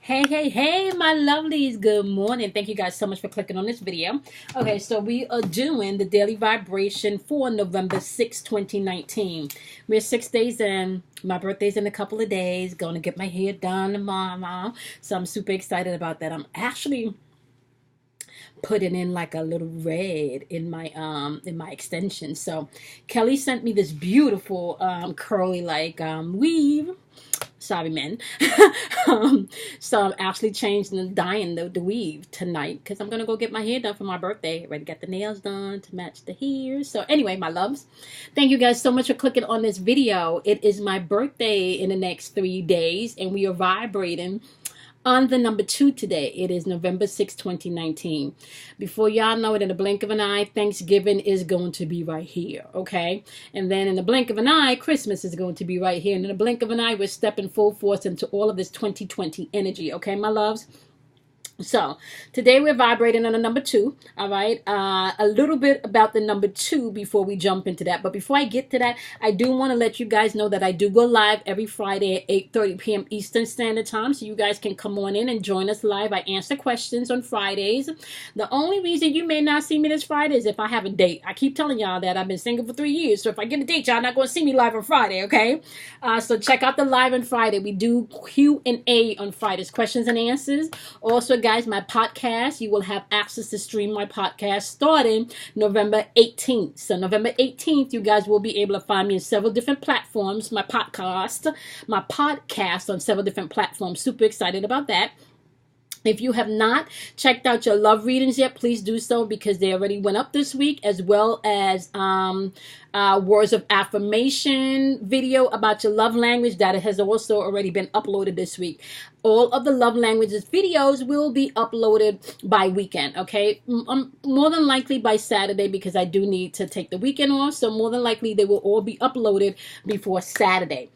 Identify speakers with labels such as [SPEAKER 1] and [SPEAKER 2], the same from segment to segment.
[SPEAKER 1] Hey, my lovelies. Good morning. Thank you guys so much for clicking on this video. Okay, so we are doing the daily vibration for November 6, 2019. We're 6 days in. My birthday's in a couple of days. Going to get my hair done tomorrow. So I'm super excited about that. I'm actually putting in like a little red in my extension. So Kelly sent me this beautiful curly weave. Sorry, men. um, so I'm actually changing and dyeing the weave tonight because I'm gonna go get my hair done for my birthday. Ready to get the nails done to match the hair. So anyway, my loves, thank you guys so much for clicking on this video. It is my birthday in the next 3 days, and we are vibrating on the number 2 today. It is November 6, 2019. Before y'all know it, in the blink of an eye, Thanksgiving is going to be right here, okay? And then in the blink of an eye, Christmas is going to be right here. And in the blink of an eye, we're stepping full force into all of this 2020 energy, okay, my loves? So today we're vibrating on a number 2. All right, a little bit about the number 2 before we jump into that. But before I get to that, I do want to let you guys know that I do go live every Friday at 8:30 p.m. Eastern Standard Time, so you guys can come on in and join us live. I answer questions on Fridays. The only reason you may not see me this Friday is if I have a date. I keep telling y'all that I've been single for 3 years, so if I get a date, y'all not going to see me live on Friday, okay? So check out the live on Friday. We do Q&A on Fridays, questions and answers. Also, guys, my podcast, you will have access to stream my podcast starting November 18th. So November 18th, you guys will be able to find me in several different platforms. My podcast on several different platforms. Super excited about that. If you have not checked out your love readings yet, please do so because they already went up this week, as well as words of affirmation video about your love language that has also already been uploaded this week. All of the love languages videos will be uploaded by weekend, okay? More than likely by Saturday because I do need to take the weekend off. So more than likely they will all be uploaded before Saturday.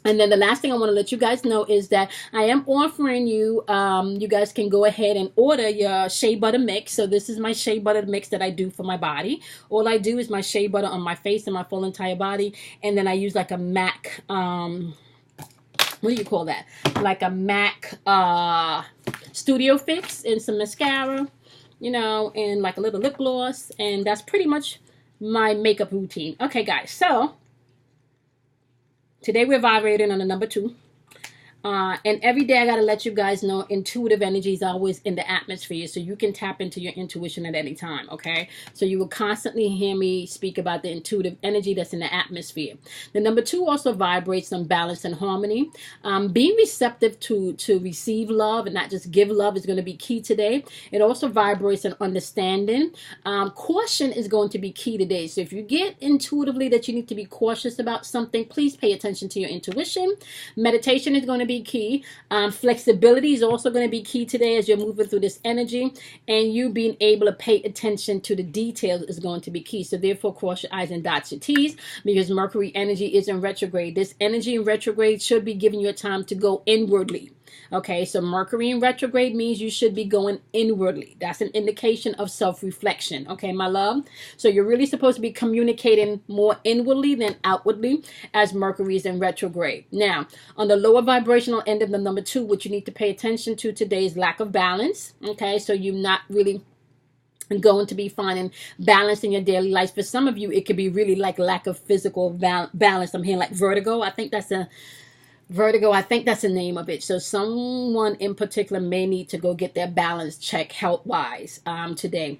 [SPEAKER 1] And then the last thing I want to let you guys know is that I am offering you, you guys can go ahead and order your shea butter mix. So this is my shea butter mix that I do for my body. All I do is my shea butter on my face and my full entire body. And then I use like a MAC, what do you call that? Like a MAC Studio Fix and some mascara, you know, and like a little lip gloss. And that's pretty much my makeup routine. Okay, guys, so today we're vibrating on the number 2. And every day I got to let you guys know intuitive energy is always in the atmosphere, so you can tap into your intuition at any time, okay? So you will constantly hear me speak about the intuitive energy that's in the atmosphere. The number 2 also vibrates on balance and harmony. Being receptive to receive love and not just give love is going to be key today. It also vibrates on understanding. Caution is going to be key today. So if you get intuitively that you need to be cautious about something, please pay attention to your intuition. Meditation is going to be key. Flexibility is also going to be key today as you're moving through this energy, and you being able to pay attention to the details is going to be key. So therefore, cross your I's and dot your T's because Mercury energy is in retrograde. This energy in retrograde should be giving you a time to go inwardly. Okay, so Mercury in retrograde means you should be going inwardly. That's an indication of self-reflection. Okay, my love. So you're really supposed to be communicating more inwardly than outwardly as Mercury is in retrograde. Now, on the lower vibrational end of the number 2, what you need to pay attention to today is lack of balance. Okay, so you're not really going to be finding balance in your daily life. For some of you, it could be really like lack of physical balance. I'm hearing like vertigo. I think that's the name of it. So someone in particular may need to go get their balance check health-wise today.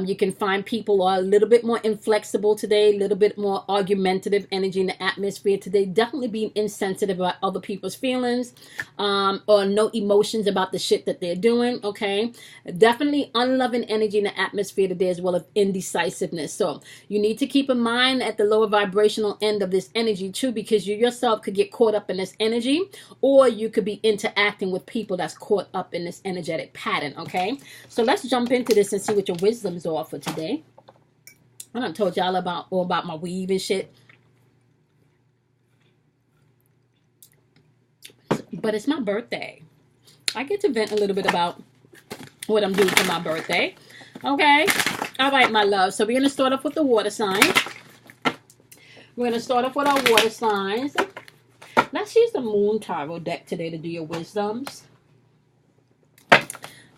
[SPEAKER 1] You can find people are a little bit more inflexible today, a little bit more argumentative energy in the atmosphere today. Definitely being insensitive about other people's feelings or no emotions about the shit that they're doing, okay? Definitely unloving energy in the atmosphere today as well as indecisiveness. So you need to keep in mind at the lower vibrational end of this energy too, because you yourself could get caught up in this energy, or you could be interacting with people that's caught up in this energetic pattern, okay? So let's jump into this and see what your wisdoms are for today. I done told y'all all about my weave and shit. But it's my birthday. I get to vent a little bit about what I'm doing for my birthday. Okay? All right, my love. So we're going to start off with the water sign. We're going to start off with our water signs. Let's use the Moon Tarot deck today to do your wisdoms.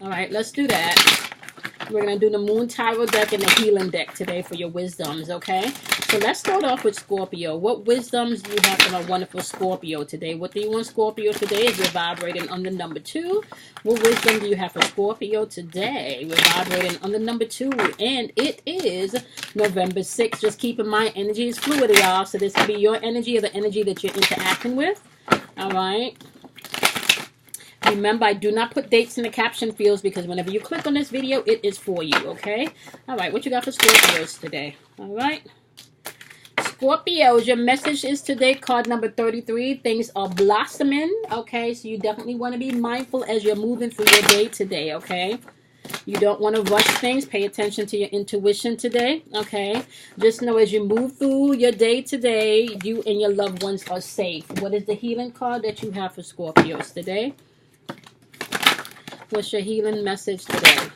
[SPEAKER 1] All right, let's do that. We're going to do the Moon Tarot deck and the Healing deck today for your wisdoms, okay? So let's start off with Scorpio. What wisdoms do you have for my wonderful Scorpio today? What do you want Scorpio today if you're vibrating on the number 2? What wisdom do you have for Scorpio today? We're vibrating on the number 2, and it is November 6th. Just keep in mind, energy is fluid, y'all. So this could be your energy or the energy that you're interacting with, all right? Remember, I do not put dates in the caption fields because whenever you click on this video, it is for you, okay? All right, what you got for Scorpios today? All right. Scorpios, your message is today, card number 33. Things are blossoming, okay? So you definitely want to be mindful as you're moving through your day today, okay? You don't want to rush things. Pay attention to your intuition today, okay? Just know as you move through your day today, you and your loved ones are safe. What is the healing card that you have for Scorpios today? What's your healing message today?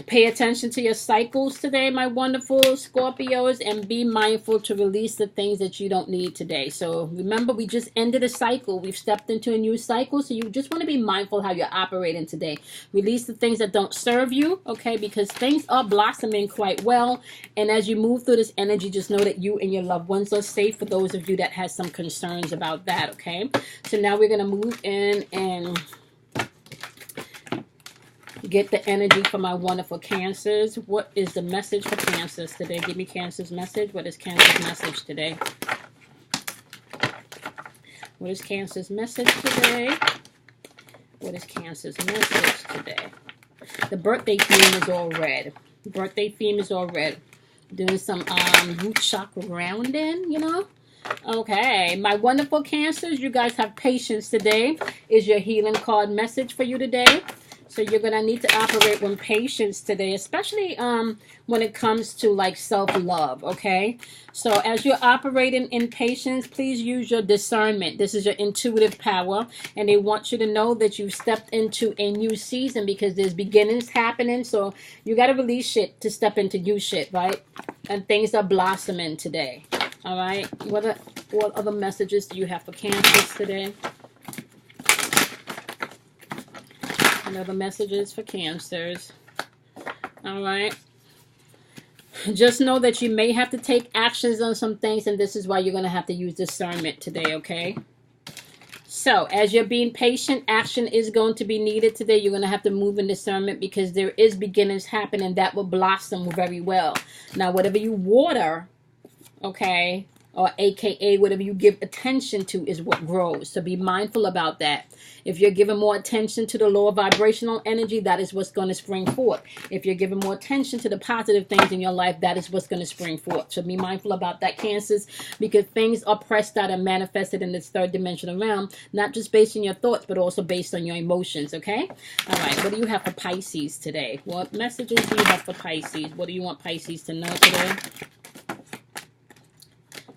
[SPEAKER 1] Pay attention to your cycles today, my wonderful Scorpios, and be mindful to release the things that you don't need today. So remember, we just ended a cycle. We've stepped into a new cycle, so you just want to be mindful how you're operating today. Release the things that don't serve you, okay, because things are blossoming quite well. And as you move through this energy, just know that you and your loved ones are safe for those of you that has some concerns about that, okay? So now we're going to move in and get the energy for my wonderful Cancers. What is the message for Cancers today? Give me Cancer's message. What is Cancer's message today? What is Cancer's message today? What is Cancer's message today? The birthday theme is all red. The birthday theme is all red. Doing some root chakra grounding, you know? Okay, my wonderful Cancers, you guys have patience today. Is your healing card message for you today? So you're going to need to operate with patience today, especially when it comes to like self-love, okay? So as you're operating in patience, please use your discernment. This is your intuitive power, and they want you to know that you've stepped into a new season because there's beginnings happening. So you got to release shit to step into new shit, right? And things are blossoming today, all right? What other messages do you have for Cancers today? Other messages for Cancers. All right. Just know that you may have to take actions on some things, and this is why you're going to have to use discernment today, okay? So, as you're being patient, action is going to be needed today. You're going to have to move in discernment because there is beginnings happening that will blossom very well. Now, whatever you water, okay, or aka whatever you give attention to is what grows. So be mindful about that. If you're giving more attention to the lower vibrational energy, that is what's going to spring forth. If you're giving more attention to the positive things in your life, that is what's going to spring forth. So be mindful about that, Cancers, because things are pressed out and manifested in this third dimensional realm, not just based on your thoughts, but also based on your emotions, okay? All right, what do you have for Pisces today? What messages do you have for Pisces? What do you want Pisces to know today?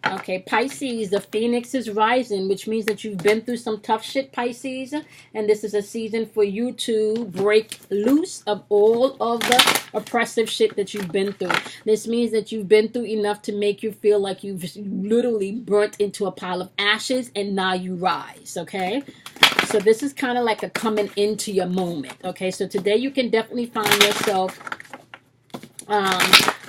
[SPEAKER 1] Okay, Pisces, the Phoenix is rising, which means that you've been through some tough shit, Pisces. And this is a season for you to break loose of all of the oppressive shit that you've been through. This means that you've been through enough to make you feel like you've literally burnt into a pile of ashes and now you rise, okay? So this is kind of like a coming into your moment, okay? So today you can definitely find yourself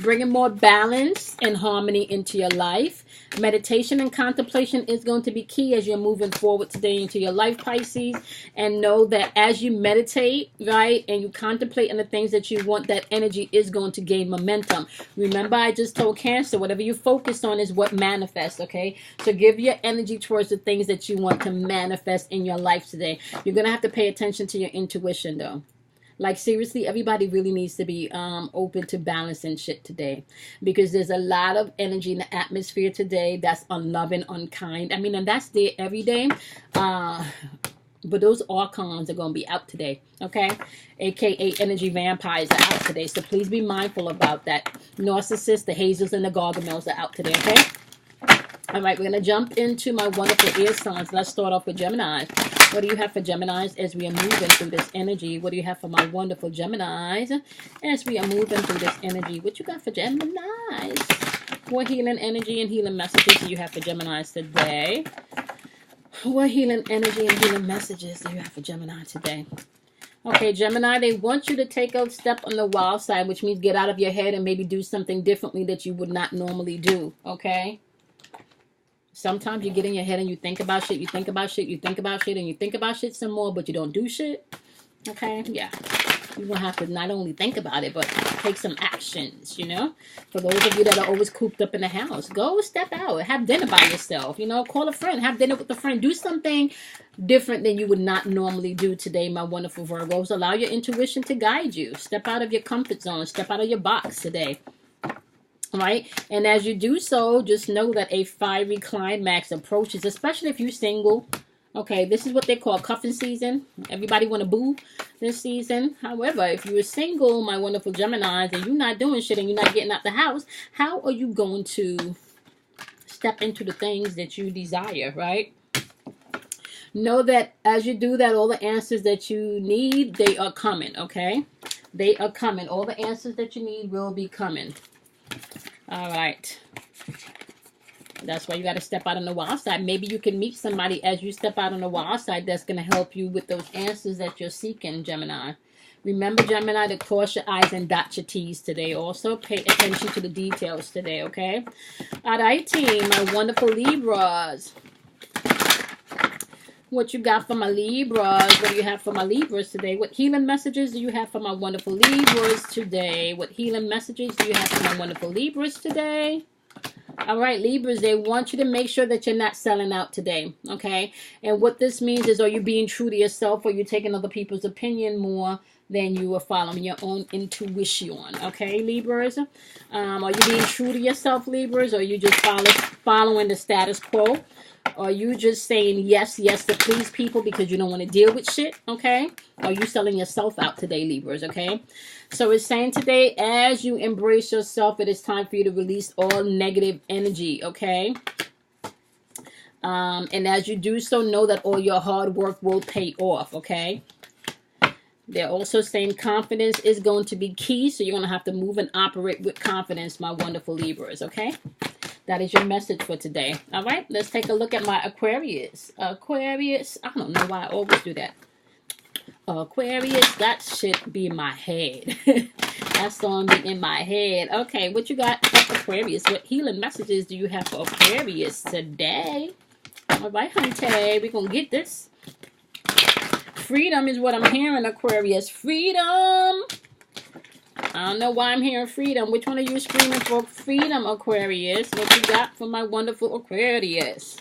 [SPEAKER 1] bringing more balance and harmony into your life. Meditation and contemplation is going to be key as you're moving forward today into your life, Pisces. And know that as you meditate, right, and you contemplate on the things that you want, that energy is going to gain momentum. Remember, I just told Cancer, whatever you focus on is what manifests, okay? So give your energy towards the things that you want to manifest in your life today. You're going to have to pay attention to your intuition, though. Like, seriously, everybody really needs to be open to balancing shit today. Because there's a lot of energy in the atmosphere today that's unloving, unkind. I mean, and that's there every day. But those archons are going to be out today, okay? AKA energy vampires are out today. So please be mindful about that. Narcissists, the Hazels, and the Gargamels are out today, okay? All right, we're going to jump into my wonderful ear signs. Let's start off with Gemini. What do you have for Geminis as we are moving through this energy? What do you have for my wonderful Geminis as we are moving through this energy? What you got for Geminis? What healing energy and healing messages do you have for Geminis today? What healing energy and healing messages do you have for Gemini today? Okay, Gemini, they want you to take a step on the wild side, which means get out of your head and maybe do something differently that you would not normally do, okay? Sometimes you get in your head and you think about shit, you think about shit, you think about shit, and you think about shit some more, but you don't do shit, okay? Yeah. You're going to have to not only think about it, but take some actions, you know? For those of you that are always cooped up in the house, go step out. Have dinner by yourself, you know? Call a friend. Have dinner with a friend. Do something different than you would not normally do today, my wonderful Virgos. Allow your intuition to guide you. Step out of your comfort zone. Step out of your box today. Right? And as you do so, just know that a fiery climax approaches, especially if you're single. Okay, this is what they call cuffing season. Everybody want to boo this season. However, if you are single, my wonderful Geminis, and you're not doing shit and you're not getting out the house, how are you going to step into the things that you desire, right? Know that as you do that, all the answers that you need, they are coming, okay? They are coming. All the answers that you need will be coming. All right. That's why you got to step out on the wild side. Maybe you can meet somebody as you step out on the wild side that's going to help you with those answers that you're seeking, Gemini. Remember, Gemini, to cross your I's and dot your T's today. Also, pay attention to the details today, okay? All right, team, my wonderful Libras. What you got for my Libras? What do you have for my Libras today? What healing messages do you have for my wonderful Libras today? What healing messages do you have for my wonderful Libras today? All right, Libras, they want you to make sure that you're not selling out today, okay? And what this means is, are you being true to yourself, or you taking other people's opinion more than you are following your own intuition, okay, Libras? Are you being true to yourself, Libras, or are you just following the status quo? Are you just saying yes, yes to please people because you don't want to deal with shit, okay? Are you selling yourself out today, Libras, okay? So it's saying today, as you embrace yourself, it is time for you to release all negative energy, okay? And as you do so, know that all your hard work will pay off, okay? They're also saying confidence is going to be key, so you're going to have to move and operate with confidence, my wonderful Libras, okay? That is your message for today. All right, let's take a look at my Aquarius. Aquarius, I don't know why I always do that. Aquarius, that should be in my head. That song be in my head. Okay, what you got for Aquarius? What healing messages do you have for Aquarius today? All right, hunty, we're going to get this. Freedom is what I'm hearing, Aquarius. Freedom. I don't know why I'm hearing freedom. Which one of you is screaming for freedom, Aquarius? What you got for my wonderful Aquarius?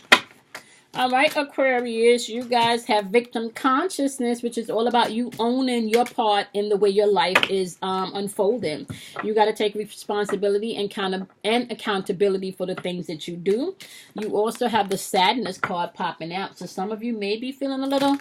[SPEAKER 1] All right, Aquarius, you guys have victim consciousness, which is all about you owning your part in the way your life is unfolding. You got to take responsibility and accountability for the things that you do. You also have the sadness card popping out. So some of you may be feeling a little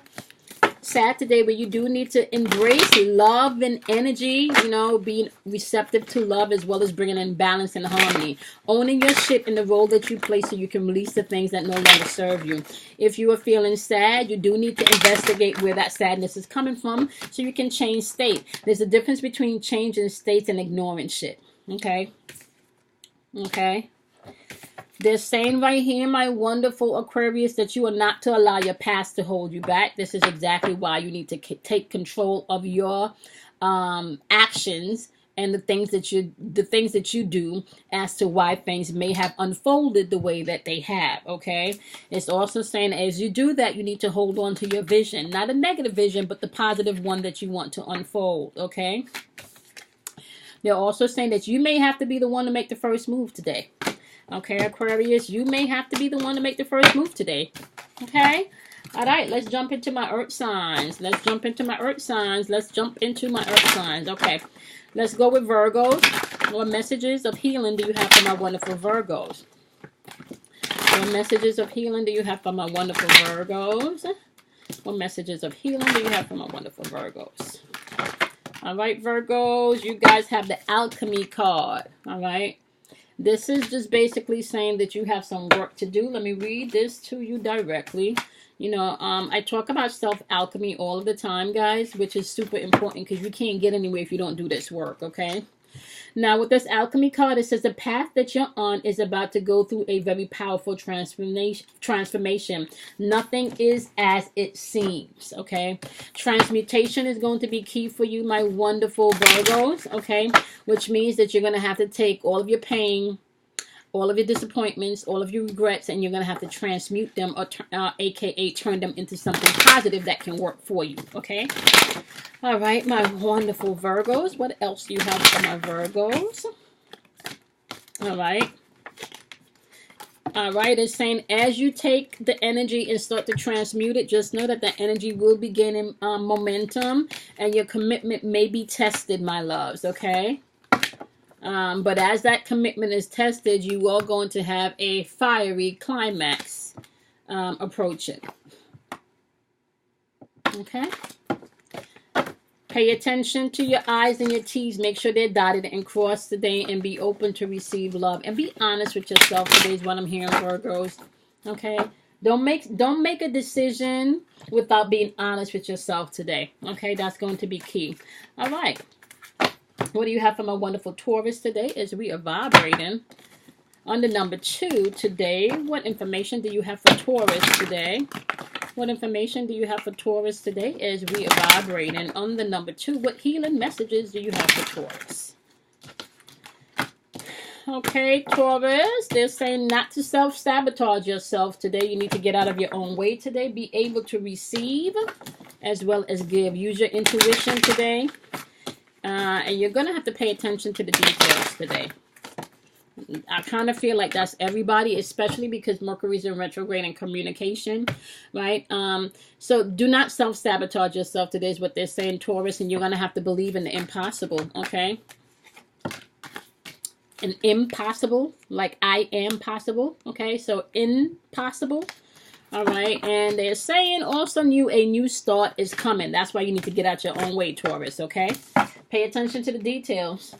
[SPEAKER 1] sad today, but you do need to embrace love and energy, you know, being receptive to love as well as bringing in balance and harmony, owning your shit in the role that you play so you can release the things that no longer serve you. If you are feeling sad, you do need to investigate where that sadness is coming from so you can change state. There's a difference between changing states and ignoring shit, okay? Okay? They're saying right here, my wonderful Aquarius, that you are not to allow your past to hold you back. This is exactly why you need to take control of your actions and the things that you do as to why things may have unfolded the way that they have, okay? It's also saying as you do that, you need to hold on to your vision. Not a negative vision, but the positive one that you want to unfold, okay? They're also saying that you may have to be the one to make the first move today. Okay, Aquarius, you may have to be the one to make the first move today. Okay? All right, let's jump into my earth signs. Let's jump into my earth signs. Let's jump into my earth signs. Okay, let's go with Virgos. What messages of healing do you have for my wonderful Virgos? What messages of healing do you have for my wonderful Virgos? What messages of healing do you have for my wonderful Virgos? All right, Virgos, you guys have the alchemy card. All right. This is just basically saying that you have some work to do. Let me read this to you directly. You know, I talk about self-alchemy all of the time, guys, which is super important because you can't get anywhere if you don't do this work, okay? Now, with this alchemy card, it says the path that you're on is about to go through a very powerful transformation. Nothing is as it seems, okay? Transmutation is going to be key for you, my wonderful Virgos, okay? Which means that you're going to have to take all of your pain, all of your disappointments, all of your regrets, and you're going to have to transmute them, or aka turn them into something positive that can work for you, okay? All right, my wonderful Virgos. What else do you have for my Virgos? All right. All right, it's saying as you take the energy and start to transmute it, just know that the energy will be gaining momentum, and your commitment may be tested, my loves, okay? But as that commitment is tested, you are going to have a fiery climax approaching. Okay? Pay attention to your I's and your T's. Make sure they're dotted and crossed today, and be open to receive love. And be honest with yourself today is what I'm hearing, Virgos. Okay? Don't make a decision without being honest with yourself today. Okay? That's going to be key. All right. What do you have for my wonderful Taurus today as we are vibrating on the number 2 today? What information do you have for Taurus today? What information do you have for Taurus today as we are vibrating on the number 2? What healing messages do you have for Taurus? Okay, Taurus, they're saying not to self-sabotage yourself today. You need to get out of your own way today. Be able to receive as well as give. Use your intuition today. And you're going to have to pay attention to the details today. I kind of feel like that's everybody, especially because Mercury's in retrograde in communication, right? So do not self-sabotage yourself today is what they're saying, Taurus, and you're going to have to believe in the impossible, okay? An impossible, like I am possible, okay? So impossible, all right? And they're saying also a new start is coming. That's why you need to get out your own way, Taurus, okay? Pay attention to the details.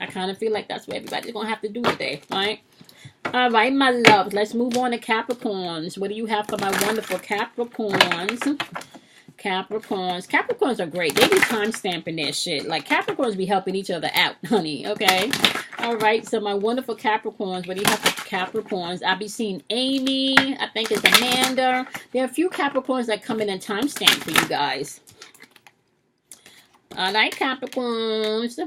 [SPEAKER 1] I kind of feel like that's what everybody's going to have to do today, right? All right, my loves. Let's move on to Capricorns. What do you have for my wonderful Capricorns? Capricorns are great. They be time stamping their shit. Like, Capricorns be helping each other out, honey, okay? All right, so my wonderful Capricorns. What do you have for Capricorns? I be seeing Amy. I think it's Amanda. There are a few Capricorns that come in and time stamp for you guys. All right, Capricorns.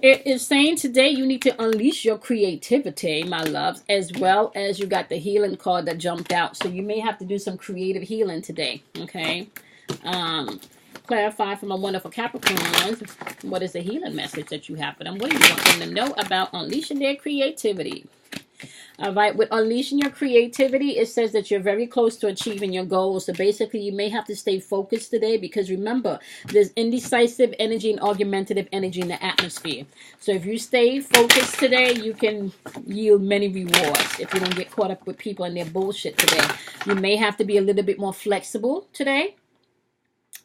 [SPEAKER 1] It is saying today you need to unleash your creativity, my loves, as well as you got the healing card that jumped out. So you may have to do some creative healing today, okay? Clarify for my wonderful Capricorns, what is the healing message that you have for them? What do you want them to know about unleashing their creativity? All right, with unleashing your creativity, it says that you're very close to achieving your goals. So basically, you may have to stay focused today because remember, there's indecisive energy and argumentative energy in the atmosphere. So if you stay focused today, you can yield many rewards if you don't get caught up with people and their bullshit today. You may have to be a little bit more flexible today.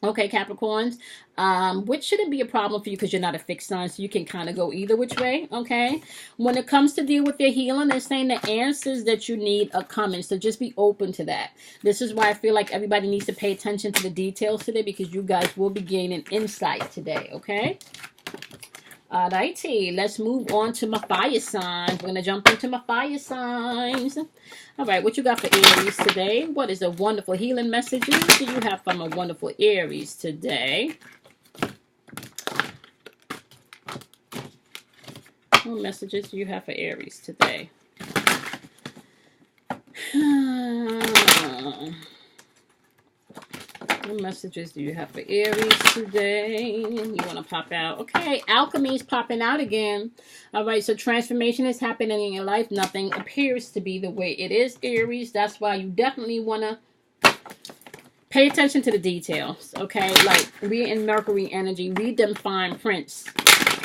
[SPEAKER 1] Okay, Capricorns, which shouldn't be a problem for you because you're not a fixed sign, so you can kind of go either which way, okay? When it comes to deal with your healing, they're saying the answers that you need are coming, so just be open to that. This is why I feel like everybody needs to pay attention to the details today because you guys will be gaining insight today, okay? Alrighty, let's move on to my fire signs. We're going to jump into my fire signs. All right, what you got for Aries today? What is the wonderful healing messages do you have from a wonderful Aries today? What messages do you have for Aries today? What messages do you have for Aries today? You want to pop out. Okay, alchemy is popping out again. All right, so transformation is happening in your life. Nothing appears to be the way it is, Aries. That's why you definitely want to pay attention to the details, okay? Like, we're in Mercury energy. Read them fine prints.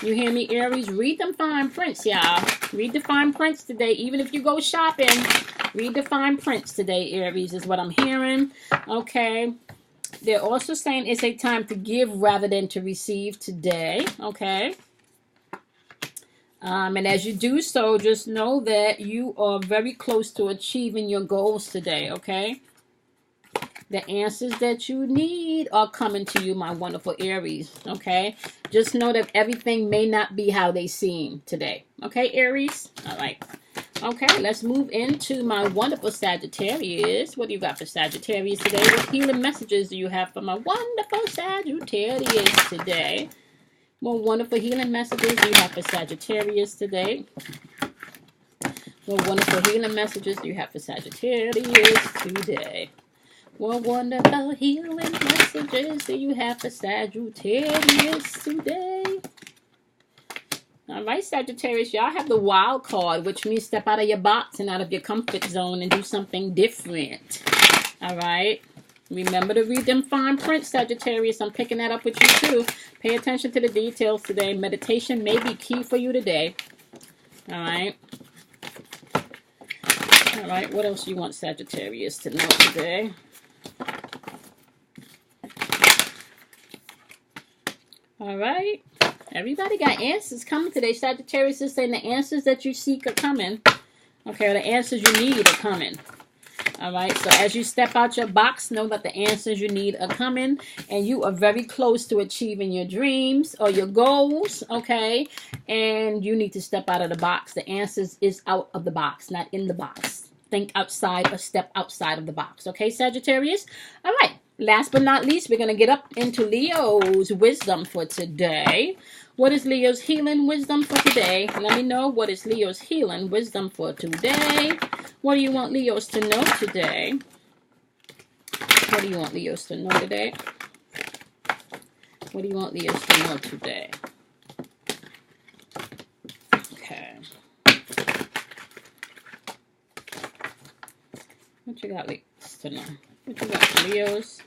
[SPEAKER 1] You hear me, Aries? Read them fine prints, y'all. Read the fine prints today. Even if you go shopping, read the fine prints today, Aries, is what I'm hearing. Okay. They're also saying it's a time to give rather than to receive today, okay? And as you do so, just know that you are very close to achieving your goals today, okay? The answers that you need are coming to you, my wonderful Aries. Okay, just know that everything may not be how they seem today. Okay, Aries. All right. Okay, let's move into my wonderful Sagittarius. What do you got for Sagittarius today? What healing messages do you have for my wonderful Sagittarius today? What wonderful healing messages do you have for Sagittarius today? What wonderful healing messages do you have for Sagittarius today? What wonderful healing messages do you have for Sagittarius today? All right, Sagittarius, y'all have the wild card, which means step out of your box and out of your comfort zone and do something different. All right. Remember to read them fine print, Sagittarius. I'm picking that up with you too. Pay attention to the details today. Meditation may be key for you today. All right. All right. What else do you want Sagittarius to know today? All right. Everybody got answers coming today. Sagittarius is saying the answers that you seek are coming. Okay, the answers you need are coming. All right, so as you step out your box, know that the answers you need are coming. And you are very close to achieving your dreams or your goals, okay? And you need to step out of the box. The answers is out of the box, not in the box. Think outside or step outside of the box, okay, Sagittarius? All right. Last but not least, we're going to get up into Leo's wisdom for today. What is Leo's healing wisdom for today? Let me know what is Leo's healing wisdom for today. What do you want Leos to know today? What do you want Leos to know today? What do you want Leos to know today? Okay. What you got Leos to know? What you got Leos?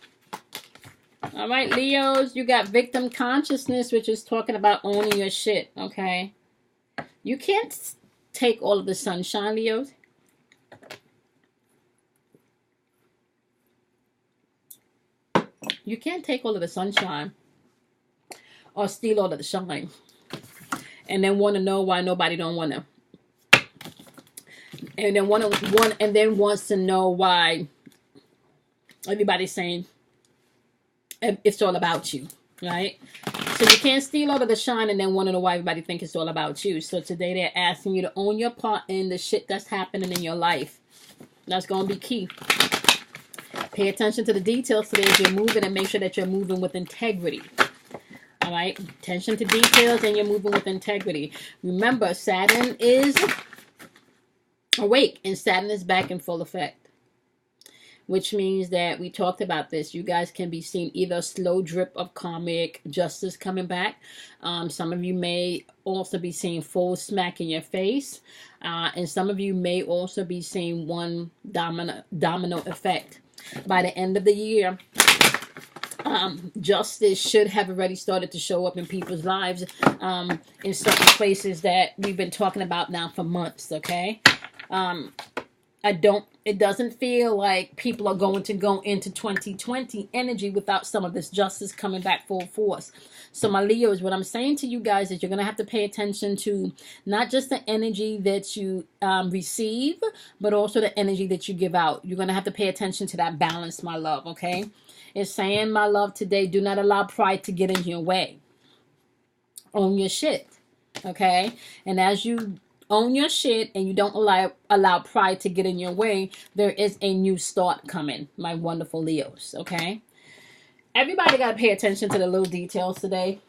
[SPEAKER 1] All right, Leos, you got victim consciousness, which is talking about owning your shit, okay? You can't take all of the sunshine, Leos. You can't take all of the sunshine or steal all of the shine and then want to know why nobody don't want to. And then wants to know why everybody's saying it's all about you, right? So you can't steal all of the shine and then want to know why everybody thinks it's all about you. So today they're asking you to own your part in the shit that's happening in your life. That's going to be key. Pay attention to the details today as you're moving and make sure that you're moving with integrity. All right? Attention to details and you're moving with integrity. Remember, Saturn is awake and Saturn is back in full effect. Which means that we talked about this. You guys can be seeing either a slow drip of karmic justice coming back. Some of you may also be seeing full smack in your face. And some of you may also be seeing one domino effect. By the end of the year, justice should have already started to show up in people's lives in certain places that we've been talking about now for months, okay? It doesn't feel like people are going to go into 2020 energy without some of this justice coming back full force. So my Leos, what I'm saying to you guys is you're going to have to pay attention to not just the energy that you receive, but also the energy that you give out. You're going to have to pay attention to that balance, my love, okay? It's saying, my love, today, do not allow pride to get in your way. Own your shit, okay? And as you own your shit and you don't allow pride to get in your way, there is a new start coming, my wonderful Leos, okay? Everybody got to pay attention to the little details today.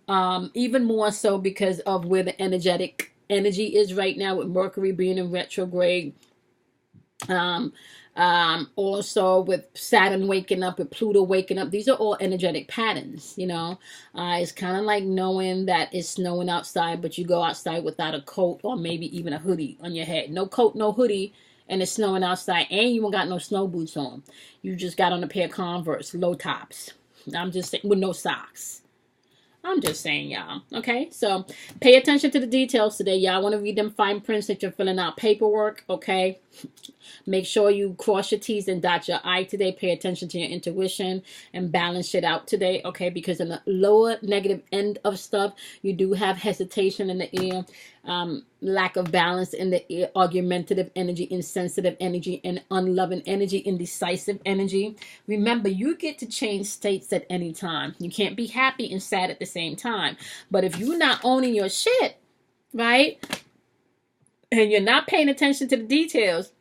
[SPEAKER 1] Even more so because of where the energy is right now with Mercury being in retrograde. Also with Saturn waking up, with Pluto waking up. These are all energetic patterns, you know. It's kind of like knowing that it's snowing outside, but you go outside without a coat or maybe even a hoodie on your head. No coat, no hoodie, and it's snowing outside, and you ain't got no snow boots on. You just got on a pair of Converse, low tops. I'm just saying, with no socks. I'm just saying, y'all. Okay, so pay attention to the details today. Y'all want to read them fine prints that you're filling out paperwork, okay? Make sure you cross your T's and dot your I today. Pay attention to your intuition and balance it out today, okay? Because in the lower negative end of stuff, you do have hesitation in the air. lack of balance in the argumentative energy, insensitive energy, and unloving energy, indecisive energy. Remember, you get to change states at any time. You can't be happy and sad at the same time. But if you're not owning your shit, right, and you're not paying attention to the details,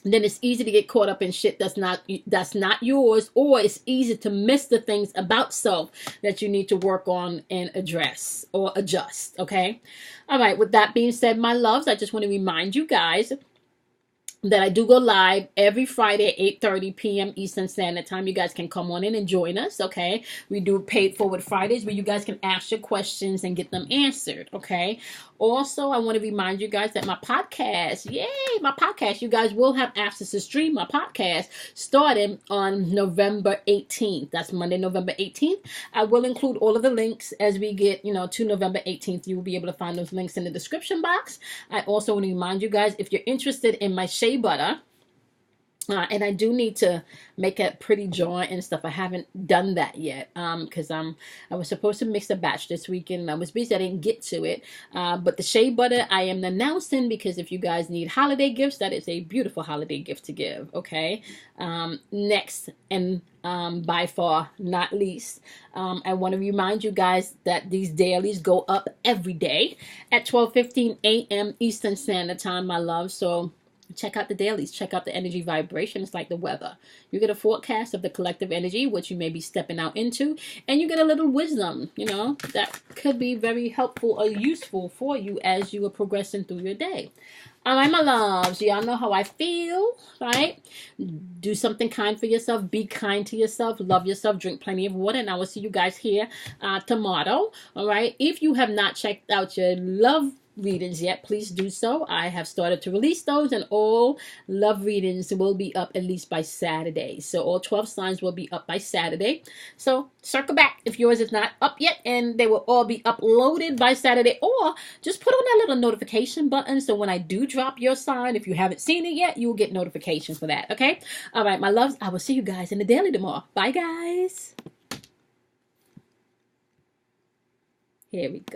[SPEAKER 1] then it's easy to get caught up in shit that's not yours, or it's easy to miss the things about self that you need to work on and address or adjust. Okay. All right. With that being said, my loves, I just want to remind you guys that I do go live every Friday at 8:30 p.m. Eastern Standard Time. You guys can come on in and join us, okay? We do Paid Forward Fridays where you guys can ask your questions and get them answered, okay? Also, I want to remind you guys that my podcast, you guys will have access to stream my podcast starting on November 18th. That's Monday, November 18th. I will include all of the links as we get, to November 18th. You will be able to find those links in the description box. I also want to remind you guys, if you're interested in my shea butter, and I do need to make a pretty jar and stuff. I haven't done that yet because I was supposed to mix a batch this weekend. I was busy. I didn't get to it. But the shea butter I am announcing, because if you guys need holiday gifts, that is a beautiful holiday gift to give. Okay. Next, and by far not least, I want to remind you guys that these dailies go up every day at 12:15 a.m. Eastern Standard Time, my love. So check out the dailies. Check out the energy vibration. It's like the weather. You get a forecast of the collective energy, which you may be stepping out into, and you get a little wisdom, that could be very helpful or useful for you as you are progressing through your day. All right, my loves. Y'all know how I feel, right? Do something kind for yourself. Be kind to yourself. Love yourself. Drink plenty of water. And I will see you guys here tomorrow. All right. If you have not checked out your love readings yet, please do so. I have started to release those, and all love readings will be up at least by Saturday. So all 12 signs will be up by Saturday. So circle back if yours is not up yet, and they will all be uploaded by Saturday, or just put on that little notification button so when I do drop your sign, if you haven't seen it yet, you will get notification for that. Okay. All right, my loves, I will see you guys in the daily tomorrow. Bye, guys. Here we go.